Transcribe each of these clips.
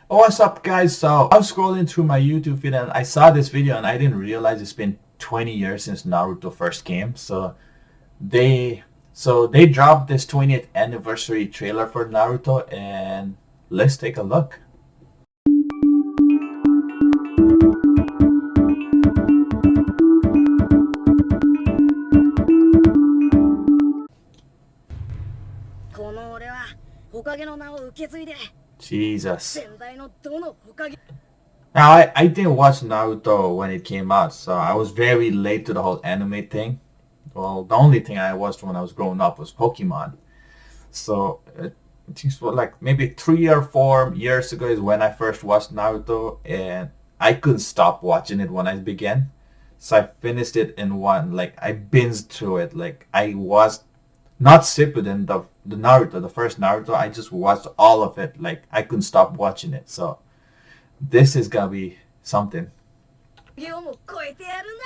Oh, what's up guys? So I was scrolling through my YouTube feed and I saw this video and I didn't realize it's been 20 years since Naruto first came. They they dropped this 20th anniversary trailer for Naruto and let's take a look. この俺は火影の名を受け継いで Jesus. 先代のどの火影 Now I didn't watch Naruto when it came out, so I was very late to the whole anime thing. Well, the only thing I watched when I was growing up was Pokemon. So it seems like maybe 3 or 4 years ago is when I first watched Naruto, and I couldn't stop watching it when I began. So I finished it in one, like I binged through it. Like I was not Shippuden, the Naruto, the first Naruto. I just watched all of it. Like I couldn't stop watching it. So this is gonna be something. をも超えてやるんだ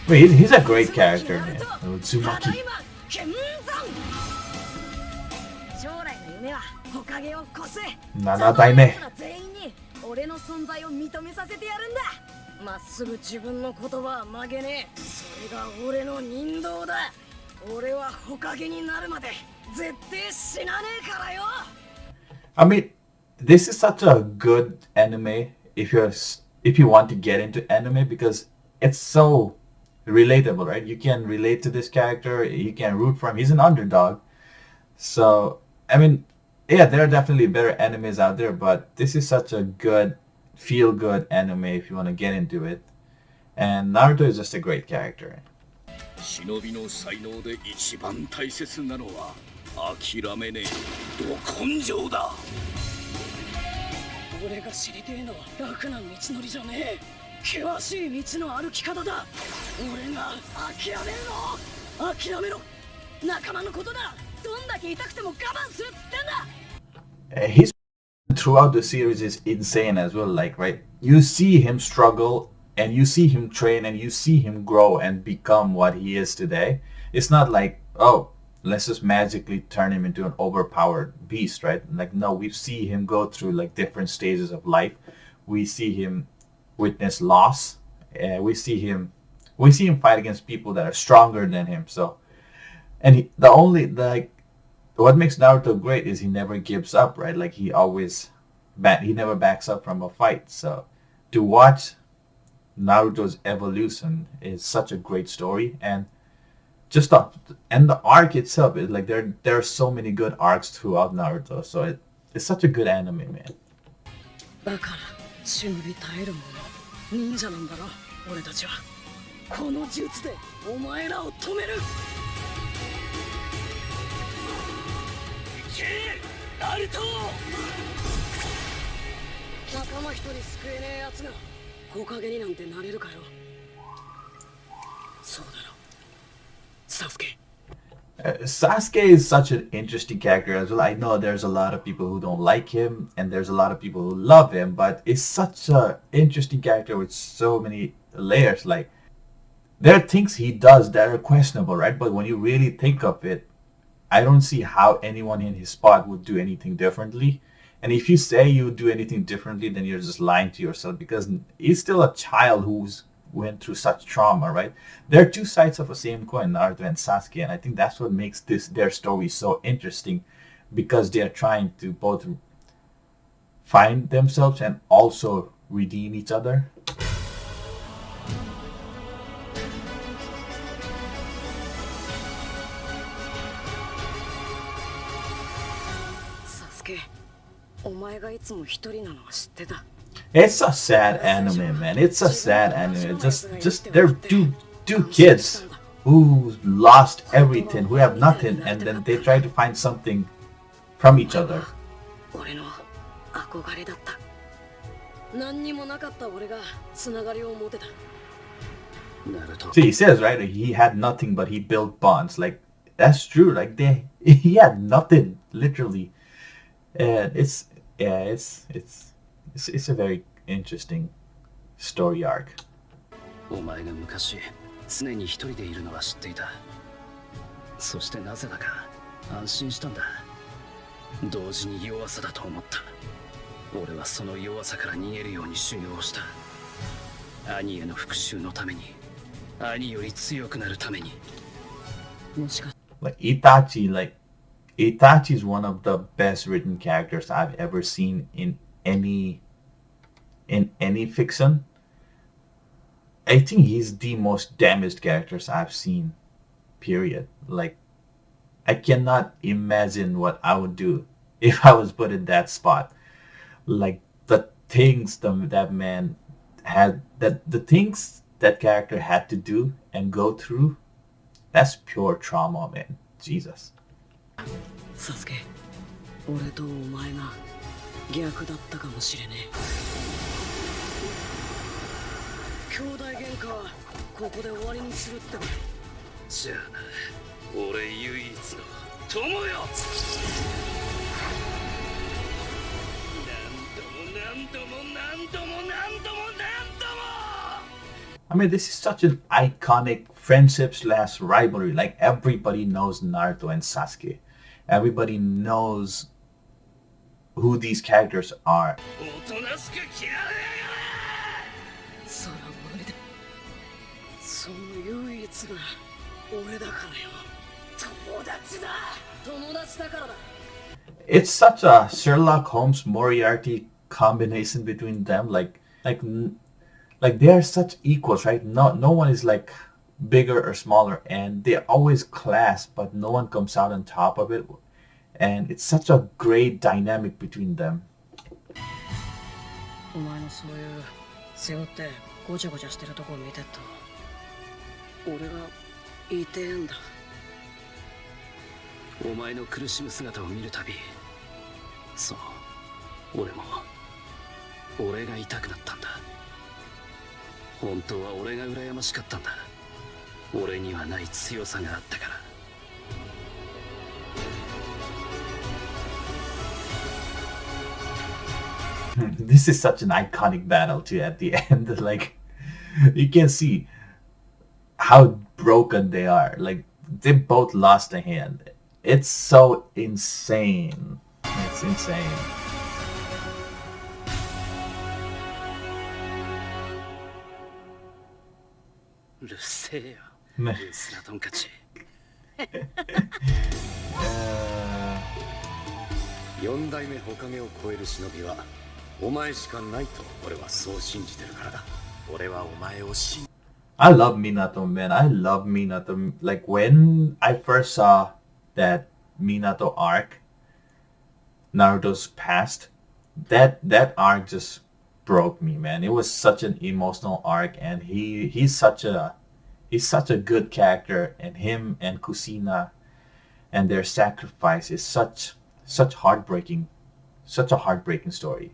Wait, he's a great character, man. Uzumaki. 剣山将来の夢は火影を越す7代目。全員に俺の存在を認めさせてやるんだまっすぐ自分の言葉は曲げねえそれが俺の人道だ俺は火影になるまで絶対死なねえからよ I mean, this is such a good anime if you want to get into anime because it's so relatable, right? You can relate to this character, you can root for him. He's an underdog. So, I mean, yeah, there are definitely better animes out there, but this is such a good, feel-good anime if you want to get into it. And Naruto is just a great character. 忍びの才能で一番大切なのは諦めねえど根性だ俺が知りてえのは楽な道のりじゃねえ険しい道の歩き方だ俺が諦めるの諦めろ仲間のことだどんだけ痛くても我慢するっつってんだ He's throughout the series is insane as well, like, right? You see him struggle and you see him train and you see him grow and become what he is today. It's not like, oh, let's just magically turn him into an overpowered beast, right? Like, no, we see him go through like different stages of life. We see him witness loss. We see him fight against people that are stronger than him. So, and what makes Naruto great is he never gives up, right? Like he never backs up from a fight. So to watch Naruto's evolution is such a great story, and the arc itself is like there are so many good arcs throughout Naruto. So it's such a good anime, man. だから忍び耐える者忍者なんだろ俺たちはこの術でお前らを止めるいけナルト仲間一人救えねえ奴が火影になんてなれるかよそうだろサスケ Sasuke is such an interesting character as well. I know there's a lot of people who don't like him and there's a lot of people who love him, but it's such an interesting character with so many layers. Like, there are things he does that are questionable, right? But when you really think of it, I don't see how anyone in his spot would do anything differently. And if you say you would do anything differently, then you're just lying to yourself because he's still a child who's went through such trauma, right? There are two sides of the same coin, Naruto and Sasuke, and I think that's what makes their story so interesting because they are trying to both find themselves and also redeem each other. Sasuke, お前がいつも一人なのは知ってた It's a sad anime, man. It's a sad anime. Just they're two kids who lost everything, who have nothing, and then they try to find something from each other. 俺の憧れだった何にもなかった俺がつながりを持てた See, he says, right, he had nothing but he built bonds. Like, that's true. Like, he had nothing, literally. And it's a very interesting story arc. お前が昔常に一人でいるのは知っていたそしてなぜだか安心したんだ。同時に弱さだと思った。俺はその弱さから逃げるように修行した。兄への復讐のために、兄より強くなるために。もしか Like Itachi is one of the best written characters I've ever seen in any fiction. I think he's the most damaged characters I've seen. Period. Like I cannot imagine what I would do if I was put in that spot. Like the things that man had, that the things that character had to do and go through, that's pure trauma, man. Jesus. サスケ、俺とお前が逆だったかもしれねえ。兄弟喧嘩はここで終わりにするってこと。じゃあな、俺唯一の友よ。何度も何度も何度も何度も何度も。I mean, this is such an iconic friendship/rivalry. Like everybody knows Naruto and Sasuke. Everybody knows who these characters are. おとなしく嫌いやがれ。そらまるでその唯一が俺だからよ。友達だ。友達だからだ。It's such a Sherlock Holmes Moriarty combination between them. Like they are such equals, right? No one is like bigger or smaller, and they always clash, but no one comes out on top of it. And it's such a great dynamic between them. お前のそういう背負ってごちゃごちゃしてるとこを見てると俺がいてえんだ。お前の苦しむ姿を見るたび、そう、俺が痛くなったんだ。本当は俺が羨ましかったんだ。俺にはない強さがあったから。This is such an iconic battle too at the end. Like you can see how broken they are. Like they both lost a hand. It's so insane. It's insane. うるせえよ。ね。ルスラトンカチ。4代目火影を超える忍びはお前しかないと俺はそう信じてるからだ。俺はお前を信じ I love Minato, man. I love Minato. Like when I first saw that Minato arc, Naruto's past, that arc just broke me, man. It was such an emotional arc, and he's such a good character, and him and Kusina and their sacrifice is such a heartbreaking story.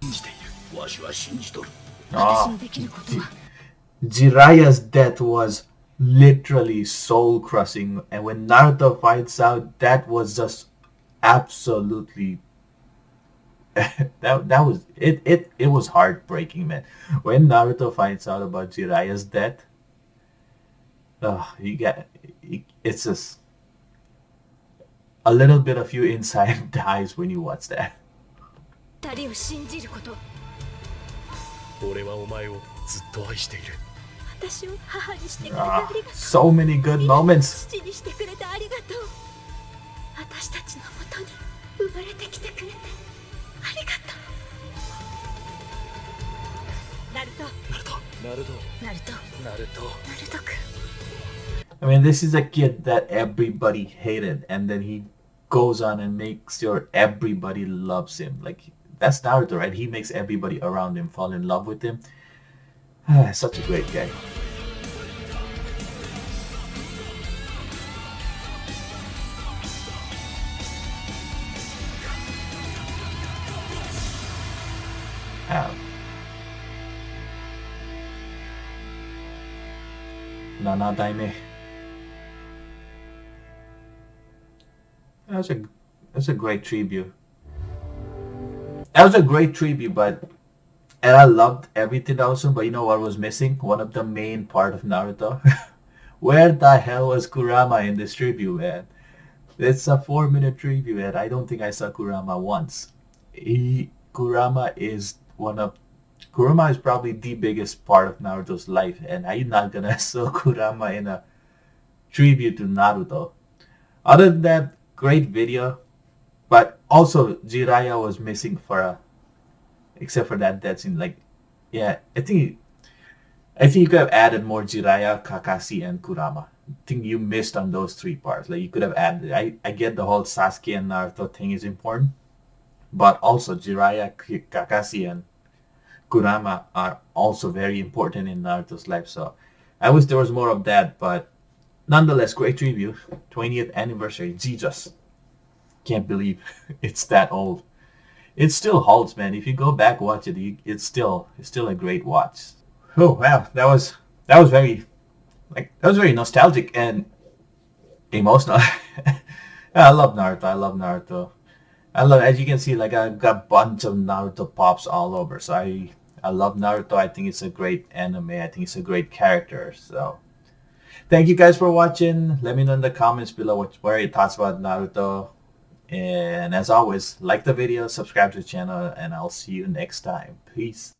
じている。わしは信じとる。 Oh, Jiraiya's death was literally soul crushing, and when Naruto finds out, that was just absolutely that was it was heartbreaking, man. When Naruto finds out about Jiraiya's death, it's just a little bit of you inside dies when you watch that. 二人を信じること。俺はお前をずっと愛している。私を母にしてくれてありがとう。 So many good moments. 父にしてくれてありがとう。私たちのもとに生まれてきてくれてありがとう。ナルト君。 I mean, this is a kid that everybody hated, and then he goes on and makes sure everybody loves him. Like, that's Naruto, right? He makes everybody around him fall in love with him. Such a great guy. Nana Daime. That's a great tribute. That was a great tribute, and I loved everything else, but you know what was missing? One of the main part of Naruto. Where the hell was Kurama in this tribute, man? It's a 4-minute review, and I don't think I saw Kurama once. Kurama is Kurama is probably the biggest part of Naruto's life, and I'm not gonna show Kurama in a tribute to Naruto. Other than that, great video, but also Jiraiya was missing for a, except for that scene. Like, yeah, I think you could have added more Jiraiya, Kakashi, and Kurama. I think you missed on those three parts. Like, you could have added. I get the whole Sasuke and Naruto thing is important, but also Jiraiya, Kakashi, and Kurama are also very important in Naruto's life. So I wish there was more of that, but nonetheless, great review. 20th anniversary. Jesus, can't believe it's that old. It still holds, man. If you go back watch it, it's still a great watch. Oh wow, that was very nostalgic and emotional. I love Naruto. I love Naruto. I love, as you can see, like I've got a bunch of Naruto pops all over. So I love Naruto. I think it's a great anime. I think it's a great character. So thank you guys for watching. Let me know in the comments below what are your thoughts about Naruto. And as always, like the video, subscribe to the channel, and I'll see you next time. Peace.